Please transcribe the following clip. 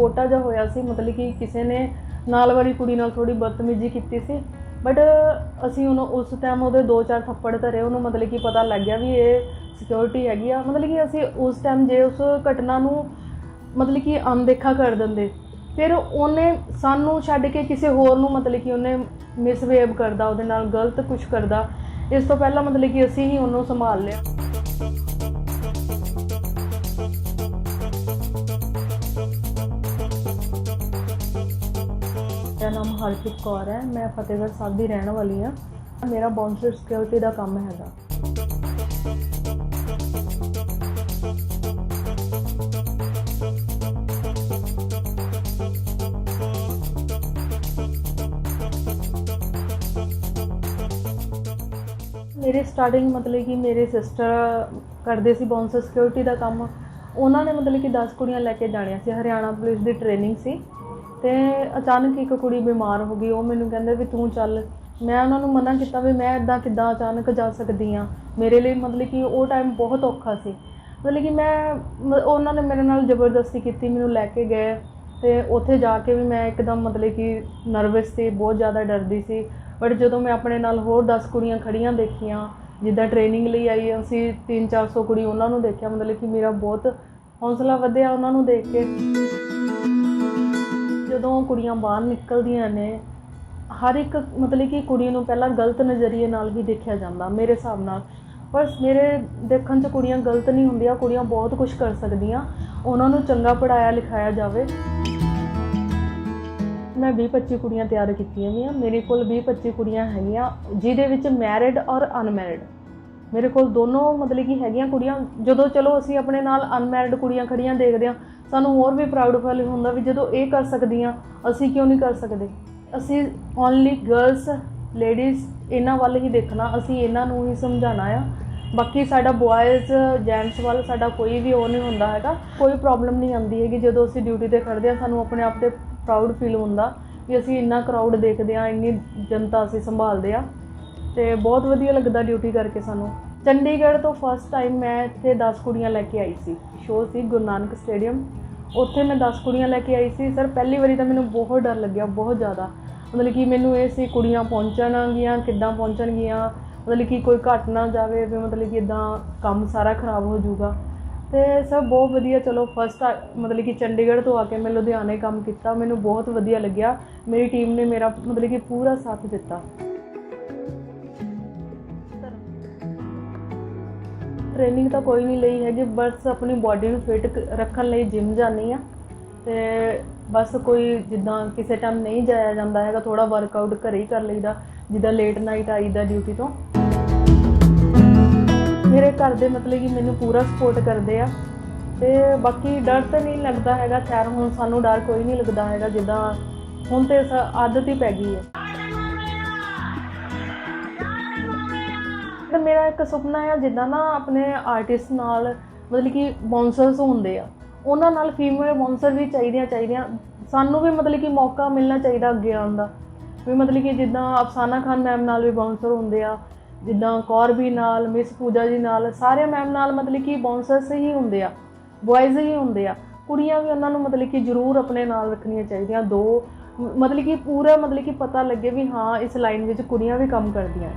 ਛੋਟਾ ਜਿਹਾ ਹੋਇਆ ਸੀ, मतलब कि ਕਿਸੇ ਨੇ ਨਾਲ ਵਾਲੀ ਕੁੜੀ ਨਾਲ ਥੋੜੀ ਬਦਤਮੀਜ਼ੀ ਕੀਤੀ ਸੀ। ਬਟ ਅਸੀਂ ਉਹਨੂੰ ਉਸ ਟਾਈਮ ਉਹਦੇ 2-4 ਥੱਪੜ ਧਰੇ, ਉਹਨੂੰ मतलब कि ਪਤਾ ਲੱਗ ਗਿਆ ਵੀ ਇਹ ਸਿਕਿਉਰਿਟੀ ਹੈਗੀ ਆ। मतलब कि ਅਸੀਂ ਉਸ ਟਾਈਮ ਜੇ ਉਸ ਘਟਨਾ ਨੂੰ मतलब कि ਅਣਦੇਖਾ ਕਰ ਦਿੰਦੇ, ਫਿਰ ਉਹਨੇ ਸਾਨੂੰ ਛੱਡ ਕੇ ਕਿਸੇ ਹੋਰ ਨੂੰ मतलब कि ਉਹਨੇ ਮਿਸਬਿਹੇਵ ਕਰਦਾ, ਉਹਦੇ ਨਾਲ ਗਲਤ ਕੁਝ ਕਰਦਾ। ਇਸ ਤੋਂ ਪਹਿਲਾਂ मतलब कि ਅਸੀਂ ਹੀ ਉਹਨੂੰ ਸੰਭਾਲ ਲਿਆ। मेरा नाम हरप्रीत कौर है, मैं फतेहगढ़ साहब की रहने वाली हाँ। मेरा बाउंसर सिक्योरिटी का काम हैगा। मेरी स्टार्टिंग मतलब कि मेरे सिस्टर करते सी बाउंसर सिक्योरिटी का काम। उन्होंने मतलब कि 10 कुड़ियाँ लैके जानिया सी, हरियाणा पुलिस की ट्रेनिंग सी। तो अचानक एक कुड़ी बीमार हो गई, वो मैनू कहंदे भी तू चल। मैं उन्होंने मना किया भी मैं इदा कि अचानक जा सकती हाँ, मेरे लिए मतलब कि वो टाइम बहुत औखा सी। मतलब कि मैं उन्होंने मेरे नाल जबरदस्ती की, मैनू लैके गए। तो उत्थे जाके भी मैं एकदम मतलब कि नर्वस सी, बहुत ज़्यादा डरदी सी। बट जो मैं अपने नाल होर 10 कुड़ियाँ खड़ियाँ देखियाँ, जिद्दां ट्रेनिंग लिए आई असी 300-400 कुड़ी उन्होंने देखा, मतलब कि मेरा बहुत हौसला वधिया उन्होंने देख के। ਜਦੋਂ ਕੁੜੀਆਂ ਬਾਹਰ ਨਿਕਲਦੀਆਂ ਨੇ, ਹਰ ਇੱਕ मतलब कि ਕੁੜੀ ਨੂੰ ਪਹਿਲਾਂ ਗਲਤ ਨਜ਼ਰੀਏ ਨਾਲ ਹੀ ਦੇਖਿਆ ਜਾਂਦਾ ਮੇਰੇ ਹਿਸਾਬ ਨਾਲ। ਪਰ ਮੇਰੇ ਦੇਖਣ 'ਚ ਕੁੜੀਆਂ ਗਲਤ ਨਹੀਂ ਹੁੰਦੀਆਂ, ਕੁੜੀਆਂ ਬਹੁਤ ਕੁਝ ਕਰ ਸਕਦੀਆਂ, ਉਹਨਾਂ ਨੂੰ ਚੰਗਾ ਪੜ੍ਹਾਇਆ ਲਿਖਾਇਆ ਜਾਵੇ। ਮੈਂ 20-25 ਕੁੜੀਆਂ ਤਿਆਰ ਕੀਤੀਆਂ ਗਈਆਂ। ਮੇਰੇ ਕੋਲ 20-25 ਕੁੜੀਆਂ ਹੈਗੀਆਂ, ਜਿਹਦੇ ਵਿੱਚ ਮੈਰਿਡ ਔਰ ਅਨਮੈਰਿਡ ਮੇਰੇ ਕੋਲ ਦੋਨੋਂ मतलब कि ਹੈਗੀਆਂ ਕੁੜੀਆਂ। ਜਦੋਂ ਚਲੋ ਅਸੀਂ ਆਪਣੇ ਨਾਲ ਅਨਮੈਰਿਡ ਕੁੜੀਆਂ ਖੜੀਆਂ ਦੇਖਦੇ ਹਾਂ, ਸਾਨੂੰ ਹੋਰ ਵੀ ਪ੍ਰਾਊਡ ਫੀਲ ਹੁੰਦਾ ਵੀ ਜਦੋਂ ਇਹ ਕਰ ਸਕਦੀਆਂ ਅਸੀਂ ਕਿਉਂ ਨਹੀਂ ਕਰ ਸਕਦੇ। ਅਸੀਂ ਓਨਲੀ ਗਰਲਸ ਲੇਡੀਜ਼ ਇਹਨਾਂ ਵੱਲ ਹੀ ਦੇਖਣਾ, ਅਸੀਂ ਇਹਨਾਂ ਨੂੰ ਹੀ ਸਮਝਾਉਣਾ ਆ। ਬਾਕੀ ਸਾਡਾ ਬॉयਜ਼ ਜੈਂਟਸ ਵੱਲ ਸਾਡਾ ਕੋਈ ਵੀ ਉਹ ਨਹੀਂ ਹੁੰਦਾ ਹੈਗਾ, ਕੋਈ ਪ੍ਰੋਬਲਮ ਨਹੀਂ ਆਉਂਦੀ ਹੈਗੀ। ਜਦੋਂ ਅਸੀਂ ਡਿਊਟੀ ਤੇ ਖੜਦੇ ਹਾਂ, ਸਾਨੂੰ ਆਪਣੇ ਆਪ ਤੇ ਪ੍ਰਾਊਡ ਫੀਲ ਹੁੰਦਾ ਵੀ ਅਸੀਂ ਇੰਨਾ ਕਰਾਊਡ ਦੇਖਦੇ ਹਾਂ, ਇੰਨੀ ਜਨਤਾ ਅਸੀਂ ਸੰਭਾਲਦੇ ਹਾਂ। ਤੇ ਬਹੁਤ ਵਧੀਆ ਲੱਗਦਾ ਡਿਊਟੀ ਕਰਕੇ ਸਾਨੂੰ। ਚੰਡੀਗੜ੍ਹ ਤੋਂ ਫਸਟ ਟਾਈਮ ਮੈਂ ਇੱਥੇ 10 ਕੁੜੀਆਂ ਲੈ ਕੇ ਆਈ ਸੀ। ਸ਼ੋਅ ਸੀ ਗੁਰੂ ਨਾਨਕ ਸਟੇਡੀਅਮ, ਉੱਥੇ ਮੈਂ 10 ਕੁੜੀਆਂ ਲੈ ਕੇ ਆਈ ਸੀ। ਸਰ ਪਹਿਲੀ ਵਾਰੀ ਤਾਂ ਮੈਨੂੰ ਬਹੁਤ ਡਰ ਲੱਗਿਆ, ਬਹੁਤ ਜ਼ਿਆਦਾ। ਮਤਲਬ ਕਿ ਮੈਨੂੰ ਇਹ ਸੀ ਕੁੜੀਆਂ ਪਹੁੰਚਣਗੀਆਂ ਕਿੱਦਾਂ ਪਹੁੰਚਣਗੀਆਂ, ਮਤਲਬ ਕਿ ਕੋਈ ਘੱਟ ਨਾ ਜਾਵੇ ਵੀ ਮਤਲਬ ਕਿ ਇੱਦਾਂ ਕੰਮ ਸਾਰਾ ਖਰਾਬ ਹੋ ਜਾਊਗਾ। ਅਤੇ ਸਰ ਬਹੁਤ ਵਧੀਆ। ਚਲੋ ਫਸਟ ਮਤਲਬ ਕਿ ਚੰਡੀਗੜ੍ਹ ਤੋਂ ਆ ਕੇ ਮੈਂ ਲੁਧਿਆਣੇ ਕੰਮ ਕੀਤਾ, ਮੈਨੂੰ ਬਹੁਤ ਵਧੀਆ ਲੱਗਿਆ। ਮੇਰੀ ਟੀਮ ਨੇ ਮੇਰਾ ਮਤਲਬ ਕਿ ਪੂਰਾ ਸਾਥ ਦਿੱਤਾ। ट्रेनिंग तो कोई नहीं ली हैगी, बस अपनी बॉडी में फिट रखने लिए जिम जानी आ। तो बस कोई जिदा किसी टाइम नहीं जाया जाता है, थोड़ा वर्कआउट घर ही कर लीदा, जिदा लेट नाइट आईदा ड्यूटी तो। मेरे घर दे मतलब कि मैनू पूरा सपोर्ट करते हैं। तो बाकी डर तो नहीं लगता है, खैर हुण सानू डर कोई नहीं लगता है, जिदा हुण तो आदत ही पै गई है। मेरा एक सुपना है जिदा ना अपने आर्टिस्ट नाल मतलब कि बाउंसर्स होंदे आ, उन्हां नाल फीमेल बाउंसर भी चाहिए। सानू भी मतलब कि मौका मिलना चाहिए अगे आउण दा भी। मतलब कि जिदा अफसाना खान मैम नाल भी बाउंसर होंदे आ, जिदा कौर भी नाल, मिस पूजा जी नाल, सारे मैम नाल मतलब कि बाउंसर्स ही होंदे आ, बॉयज़ ही होंदे आ। कुड़ियां भी उन्हां नूं मतलब कि जरूर अपने नाल रखनियां चाहिए, दो मतलब कि पूरा मतलब कि पता लगे भी हाँ इस लाइन विच कुड़ियां भी काम करदियां।